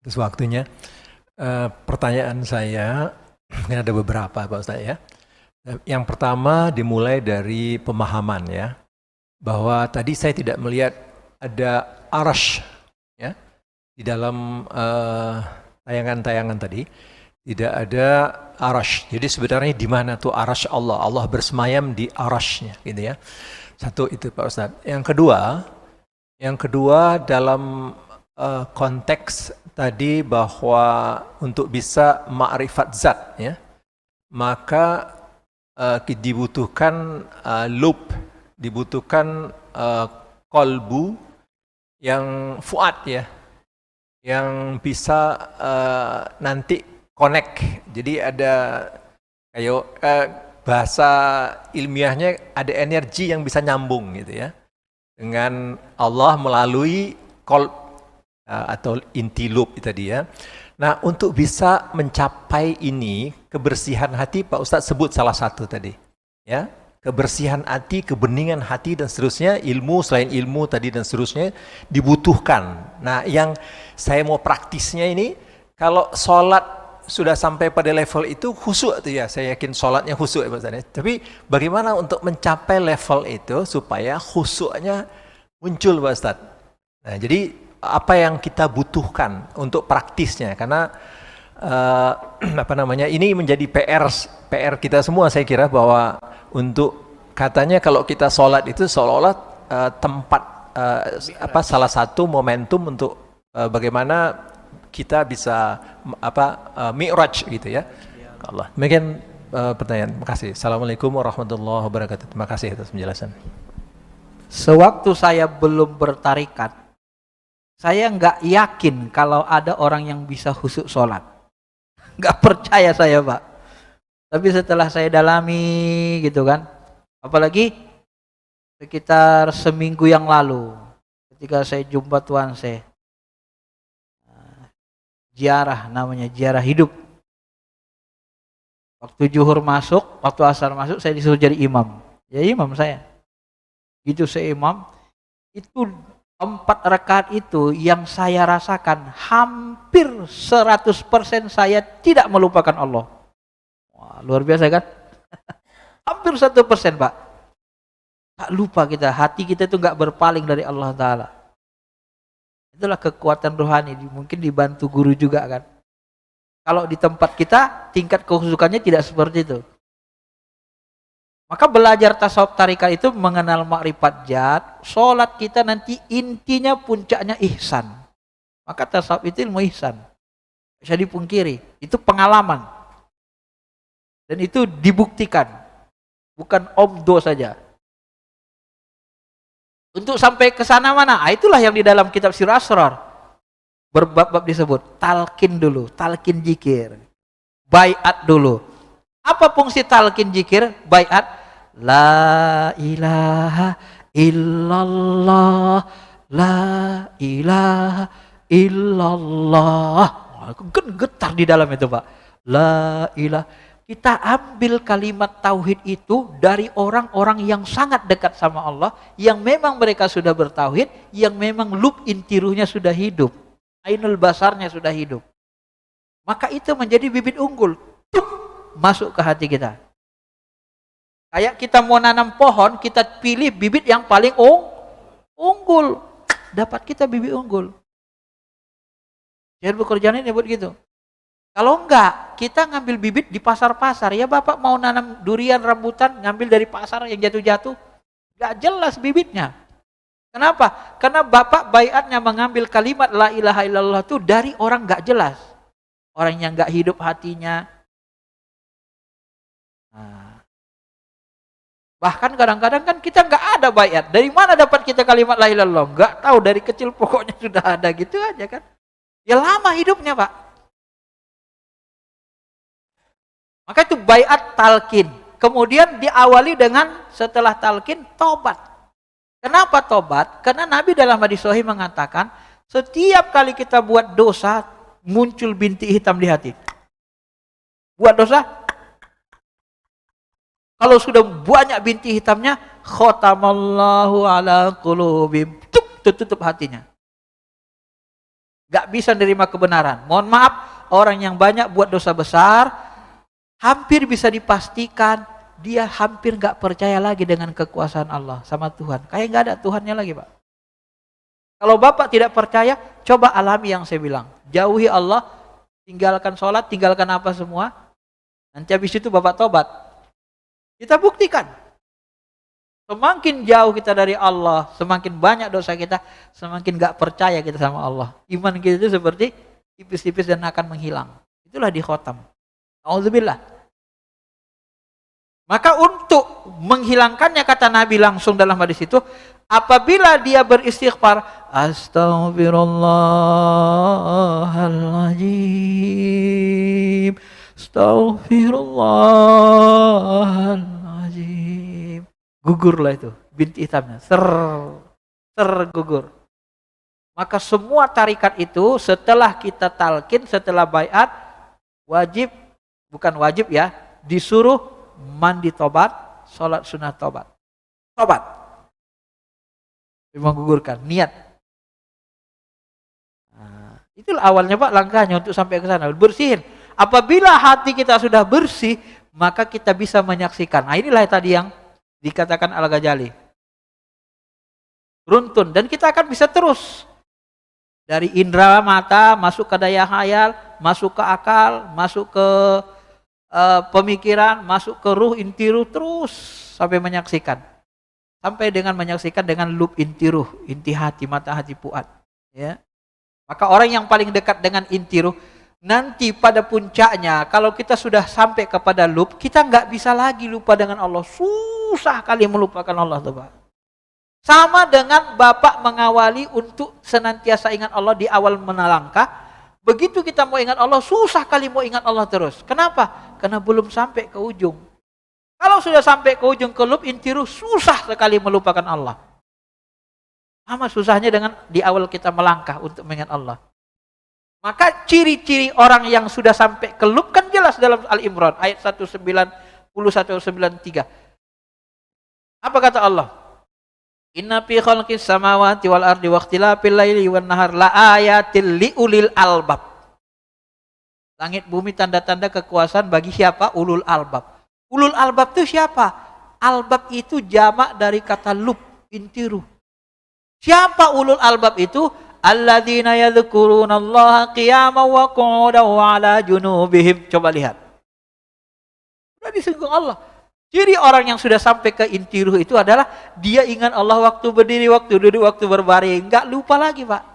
atas waktunya. Pertanyaan saya, mungkin ada beberapa Pak Ustaz ya. Yang pertama dimulai dari pemahaman ya, bahwa tadi saya tidak melihat ada arash ya di dalam tayangan-tayangan tadi, tidak ada arash. Jadi sebenarnya di mana tuh arash Allah? Allah bersemayam di arashnya, gitu ya. Satu itu Pak Ustaz. Yang kedua dalam konteks tadi bahwa untuk bisa ma'rifat zat ya, maka dibutuhkan lub, dibutuhkan kolbu yang fuad ya, yang bisa nanti connect. Jadi ada kayak bahasa ilmiahnya ada energi yang bisa nyambung gitu ya dengan Allah melalui kolb atau inti lub itu tadi ya. Nah, untuk bisa mencapai ini, kebersihan hati Pak Ustadz sebut salah satu tadi. Ya, kebersihan hati, kebeningan hati dan seterusnya, ilmu selain ilmu tadi dan seterusnya dibutuhkan. Nah, yang saya mau praktisnya ini, kalau sholat sudah sampai pada level itu khusyuk tuh ya, saya yakin sholatnya khusyuk ya Pak Ustadz. Tapi bagaimana untuk mencapai level itu supaya khusyuknya muncul Pak Ustadz? Nah, jadi apa yang kita butuhkan untuk praktisnya, karena ini menjadi PR kita semua saya kira, bahwa untuk katanya kalau kita sholat itu seolah-olah tempat salah satu momentum untuk bagaimana kita bisa mi'raj gitu ya. Allah. Demikian pertanyaan. Terima kasih. Assalamualaikum warahmatullahi wabarakatuh. Terima kasih atas penjelasan. Sewaktu saya belum bertarikat, saya nggak yakin kalau ada orang yang bisa khusyuk sholat. Nggak percaya saya Pak. Tapi setelah saya dalami gitu kan, apalagi sekitar seminggu yang lalu, ketika saya jumpa Tuan saya, ziarah namanya, ziarah hidup. Waktu zuhur masuk, waktu asar masuk, saya disuruh jadi imam. Ya imam saya. Gitu saya imam, itu 4 rakaat itu yang saya rasakan hampir 100% saya tidak melupakan Allah. Wah, luar biasa kan? Hampir 100% Pak. Tak lupa kita, hati kita itu nggak berpaling dari Allah Ta'ala. Itulah kekuatan rohani, mungkin dibantu guru juga kan. Kalau di tempat kita, tingkat kehusukannya tidak seperti itu. Maka belajar tasawuf tarikat itu mengenal makrifat zat, sholat kita nanti intinya puncaknya ihsan. Maka tasawuf itu ilmu ihsan. Bisa dipungkiri, itu pengalaman. Dan itu dibuktikan. Bukan omdo saja. Untuk sampai ke sana mana? Itulah yang di dalam kitab Sir Asrar. Berbab-bab disebut. Talqin dulu, talqin zikir. Baiat dulu. Apa fungsi talqin zikir? Baiat. La ilaha illallah, la ilaha illallah. Getar di dalam itu Pak. La ilaha. Kita ambil kalimat tauhid itu dari orang-orang yang sangat dekat sama Allah, yang memang mereka sudah bertauhid, yang memang lub inti ruhnya sudah hidup, ainul basarnya sudah hidup. Maka itu menjadi bibit unggul, masuk ke hati kita. Kayak kita mau nanam pohon, kita pilih bibit yang paling unggul. Dapat kita bibit unggul. Jadi pekerjaan ini buat gitu. Kalau enggak, kita ngambil bibit di pasar-pasar. Ya Bapak mau nanam durian rambutan, ngambil dari pasar yang jatuh-jatuh. Enggak jelas bibitnya. Kenapa? Karena Bapak baiatnya mengambil kalimat la ilaha illallah itu dari orang enggak jelas. Orang yang enggak hidup hatinya. Nah. Bahkan kadang-kadang kan kita nggak ada baiat. Dari mana dapat kita kalimat la ilaha illallah? Nggak tahu, dari kecil pokoknya sudah ada gitu aja kan. Ya lama hidupnya Pak. Maka itu baiat talqin. Kemudian diawali dengan setelah talqin tobat. Kenapa tobat? Karena Nabi dalam hadis sahih mengatakan setiap kali kita buat dosa muncul bintik hitam di hati. Buat dosa, kalau sudah banyak bintik hitamnya, khotamallahu ala qulubihim, tutup hatinya. Nggak bisa menerima kebenaran. Mohon maaf, orang yang banyak buat dosa besar, hampir bisa dipastikan dia hampir nggak percaya lagi dengan kekuasaan Allah sama Tuhan. Kayak nggak ada Tuhannya lagi, Pak. Kalau Bapak tidak percaya, coba alami yang saya bilang. Jauhi Allah, tinggalkan sholat, tinggalkan apa semua. Nanti habis itu Bapak tobat. Kita buktikan. Semakin jauh kita dari Allah, semakin banyak dosa kita, semakin gak percaya kita sama Allah. Iman kita itu seperti tipis-tipis dan akan menghilang. Itulah di khotam. Auzubillah. Maka untuk menghilangkannya, kata Nabi langsung dalam hadis itu, apabila dia beristighfar, Astaghfirullahaladzim, Astaghfirullahaladzim. Gugurlah itu, binti hitamnya, gugur. Maka semua tarikat itu setelah kita talqin, setelah baiat, wajib, bukan wajib ya, disuruh mandi tobat, sholat sunnah tobat. Tobat. Menggugurkan, niat. Nah, itulah awalnya Pak langkahnya untuk sampai ke sana. Bersihin. Apabila hati kita sudah bersih, maka kita bisa menyaksikan. Nah inilah tadi yang dikatakan Al-Ghazali. Runtun. Dan kita akan bisa terus. Dari indera mata, masuk ke daya khayal, masuk ke akal, masuk ke pemikiran, masuk ke ruh, inti ruh, terus sampai menyaksikan. Sampai dengan menyaksikan dengan lub inti ruh, inti hati, mata hati, fuad. Ya. Maka orang yang paling dekat dengan inti ruh, nanti pada puncaknya, kalau kita sudah sampai kepada lub, kita nggak bisa lagi lupa dengan Allah. Susah kali melupakan Allah, tuh Pak. Sama dengan Bapak mengawali untuk senantiasa ingat Allah di awal menalangkah. Begitu kita mau ingat Allah, susah kali mau ingat Allah terus. Kenapa? Karena belum sampai ke ujung. Kalau sudah sampai ke ujung ke lub inti ruh, susah sekali melupakan Allah. Sama susahnya dengan di awal kita melangkah untuk mengingat Allah. Maka ciri-ciri orang yang sudah sampai ke lub kan jelas dalam Al-Imran ayat 190-193. Apa kata Allah? Inna fi khalqis samawati wal ardi wa ikhtilafil laili wan nahar la ayatil liulil albab. Langit bumi tanda-tanda kekuasaan bagi siapa? Ulul albab. Ulul albab itu siapa? Albab itu jamak dari kata lub, inti ruh. Siapa ulul albab itu? Alladzina yadhkurunallaha qiyaman wa qu'udan wa 'ala junubihim. Coba lihat. Sudah disinggung Allah. Jadi orang yang sudah sampai ke inti ruh itu adalah dia ingat Allah waktu berdiri, waktu duduk, waktu berbaring. Enggak lupa lagi, Pak.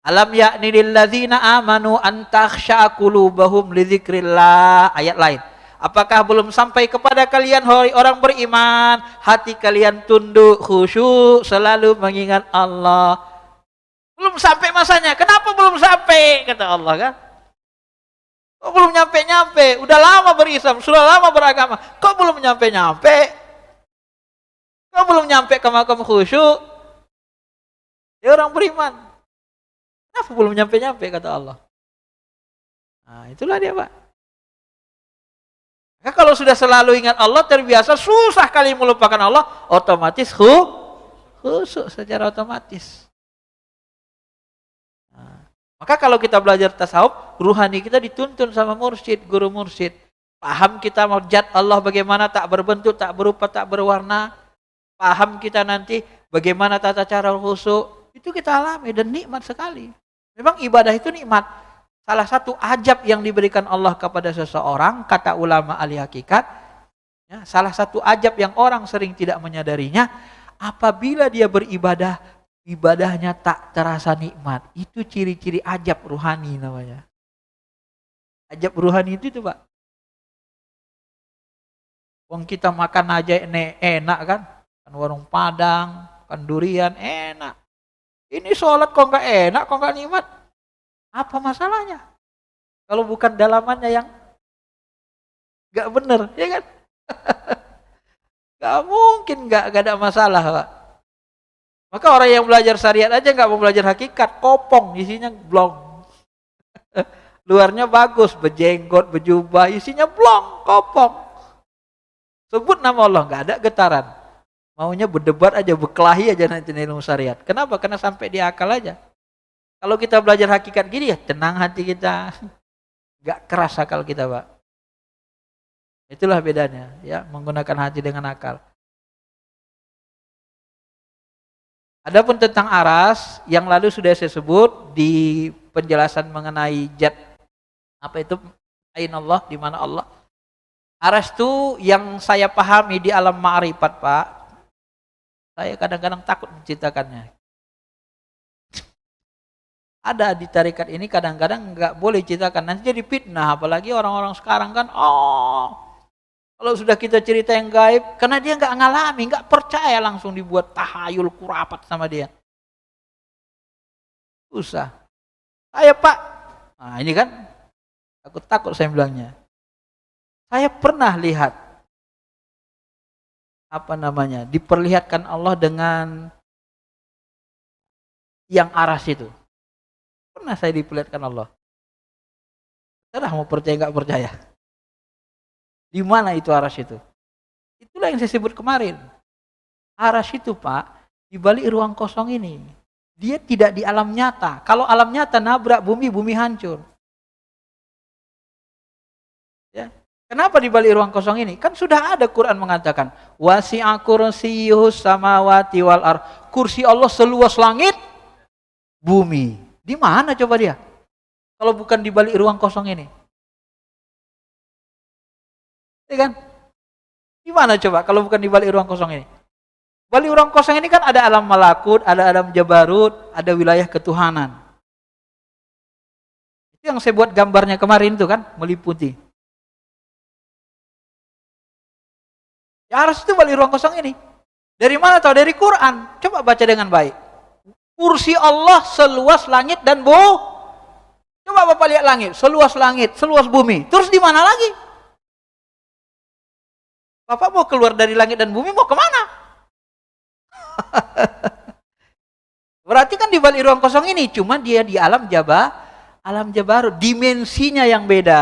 Alam ya'ni lilladzina amanu an takhsha'a qulubahum li dzikrillah. Ayat lain. Apakah belum sampai kepada kalian orang beriman, hati kalian tunduk, khusyuk, selalu mengingat Allah. Belum sampai masanya. Kenapa belum sampai? Kata Allah kan. Kok belum nyampe-nyampe? Udah lama berislam, sudah lama beragama. Kok belum nyampe-nyampe? Kok belum nyampe ke makam khusyuk? Ya orang beriman. Kenapa belum nyampe-nyampe kata Allah? Nah itulah dia Pak. Maka kalau sudah selalu ingat Allah, terbiasa, susah kali melupakan Allah, otomatis khusyuk secara otomatis. Maka kalau kita belajar tasawuf, ruhani kita dituntun sama mursyid, guru mursyid. Paham kita zat Allah bagaimana, tak berbentuk, tak berupa, tak berwarna. Paham kita nanti bagaimana tata cara khusyuk. Itu kita alami dan nikmat sekali. Memang ibadah itu nikmat. Salah satu ajab yang diberikan Allah kepada seseorang, kata ulama ahli hakikat, ya, salah satu ajab yang orang sering tidak menyadarinya, apabila dia beribadah, ibadahnya tak terasa nikmat. Itu ciri-ciri ajab ruhani namanya. Ajab ruhani itu Pak. Wong kita makan aja enak kan? Kan warung Padang, kan durian enak. Ini sholat kok nggak enak, kok nggak nikmat? Apa masalahnya? Kalau bukan dalamannya yang nggak bener, ya kan? Nggak mungkin nggak ada masalah Pak. Maka orang yang belajar syariat aja nggak mau belajar hakikat, kopong, isinya blong. Luarnya bagus, berjenggot, berjubah, isinya blong, kopong. Sebut nama Allah, nggak ada getaran. Maunya berdebat aja, berkelahi aja nanti ilmu syariat. Kenapa? Karena sampai di akal aja. Kalau kita belajar hakikat gini ya tenang hati kita. Gak keras akal kita, Pak. Itulah bedanya, ya, menggunakan hati dengan akal. Adapun tentang aras, yang lalu sudah saya sebut di penjelasan mengenai zat apa itu ain Allah, di mana Allah. Aras itu yang saya pahami di alam ma'rifat, Pak. Saya kadang-kadang takut menceritakannya. Ada di tarekat ini kadang-kadang nggak boleh ceritakan, nanti jadi fitnah, apalagi orang-orang sekarang kan, kalau sudah kita cerita yang gaib, karena dia nggak ngalami, nggak percaya, langsung dibuat tahayul kurapat sama dia. Susah. Saya, Pak, nah ini kan, takut saya bilangnya. Saya pernah lihat, diperlihatkan Allah dengan yang aras itu. Pernah saya diperlihatkan Allah. Saya mau percaya nggak percaya. Di mana itu aras itu? Itulah yang saya sebut kemarin. Aras itu, Pak, di balik ruang kosong ini. Dia tidak di alam nyata. Kalau alam nyata nabrak bumi, bumi hancur. Ya. Kenapa di balik ruang kosong ini? Kan sudah ada Quran mengatakan, wasi'a kursiyyuhus samawati wal ardh. Kursi Allah seluas langit, bumi. Di mana coba dia? Kalau bukan di balik ruang kosong ini. Ya kan? Di mana coba kalau bukan di balik ruang kosong ini? Balik ruang kosong ini kan ada alam malakut, ada alam jabarut, ada wilayah ketuhanan. Itu yang saya buat gambarnya kemarin itu kan, meliputi. Ya harus itu balik ruang kosong ini. Dari mana tahu? Dari Quran. Coba baca dengan baik. Kursi Allah seluas langit dan bumi. Coba Bapak lihat langit, seluas bumi. Terus di mana lagi? Bapak mau keluar dari langit dan bumi, mau kemana? Berarti kan di balik ruang kosong ini, cuma dia di alam jabarut, dimensinya yang beda.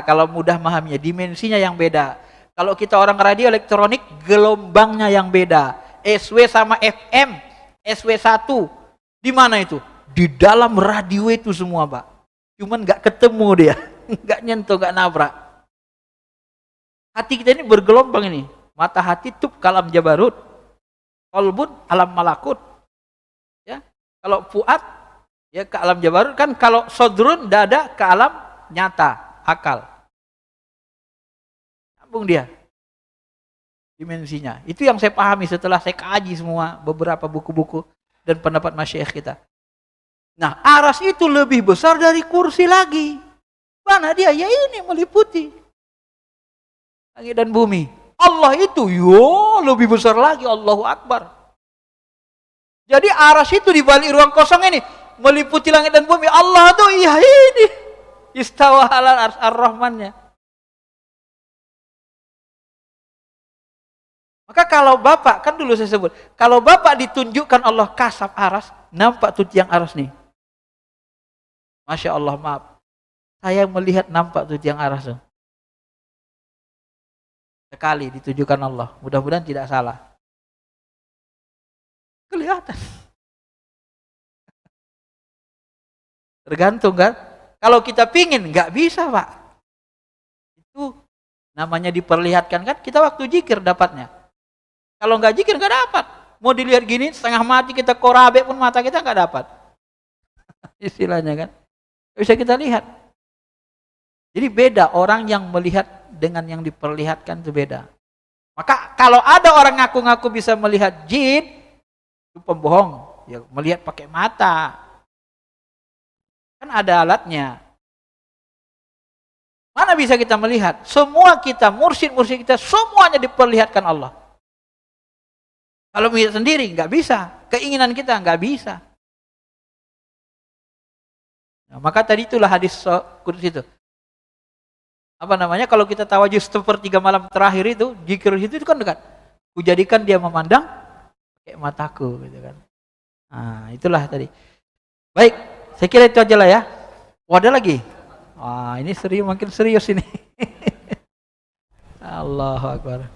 Kalau mudah memahaminya, dimensinya yang beda. Kalau kita orang radio elektronik, gelombangnya yang beda. SW sama FM, SW1. Di mana itu? Di dalam radio itu semua, Pak. Cuman nggak ketemu dia, nggak nyentuh, nggak nabrak. Hati kita ini bergelombang ini. Mata hati tub kalam jabarut, qalbun alam malakut. Ya, kalau fuad ya ke alam jabarut kan, kalau sodrun dada ke alam nyata, akal. Sambung dia dimensinya. Itu yang saya pahami setelah saya kaji semua beberapa buku-buku dan pendapat masyayikh kita. Nah, aras itu lebih besar dari kursi lagi. Mana dia? Ya ini meliputi langit dan bumi. Allah itu lebih besar lagi, Allahu Akbar. Jadi aras itu di balik ruang kosong ini meliputi langit dan bumi. Allah tuh ini istawa alal ars ar-Rahmannya. Maka kalau Bapak, kan dulu saya sebut, kalau Bapak ditunjukkan Allah kasab aras, nampak tuh tiang aras nih. Masya Allah, maaf. Saya melihat nampak tuh tiang aras tuh. Sekali ditunjukkan Allah. Mudah-mudahan tidak salah. Kelihatan. Tergantung kan. Kalau kita pingin, nggak bisa, Pak. Itu namanya diperlihatkan kan. Kita waktu zikir dapatnya. Kalau nggak zikir nggak dapat. Mau dilihat gini setengah mati kita korabe pun mata kita nggak dapat. Istilahnya kan. Bisa kita lihat. Jadi beda orang yang melihat dengan yang diperlihatkan itu beda. Maka kalau ada orang ngaku-ngaku bisa melihat jin, itu pembohong. Ya, melihat pakai mata. Kan ada alatnya. Mana bisa kita melihat? Semua kita, mursyid-mursyid kita, semuanya diperlihatkan Allah. Kalau melihat sendiri nggak bisa, keinginan kita nggak bisa. Nah, maka tadi itulah hadis kudus itu. Apa namanya? Kalau kita tawajud sepertiga malam terakhir itu, zikir itu kan dekat. Kujadikan dia memandang pakai mataku, gitu kan. Nah, itulah tadi. Baik, saya kira itu aja lah ya. Ada lagi? Wah, ini serius, makin serius ini. Allahu Akbar.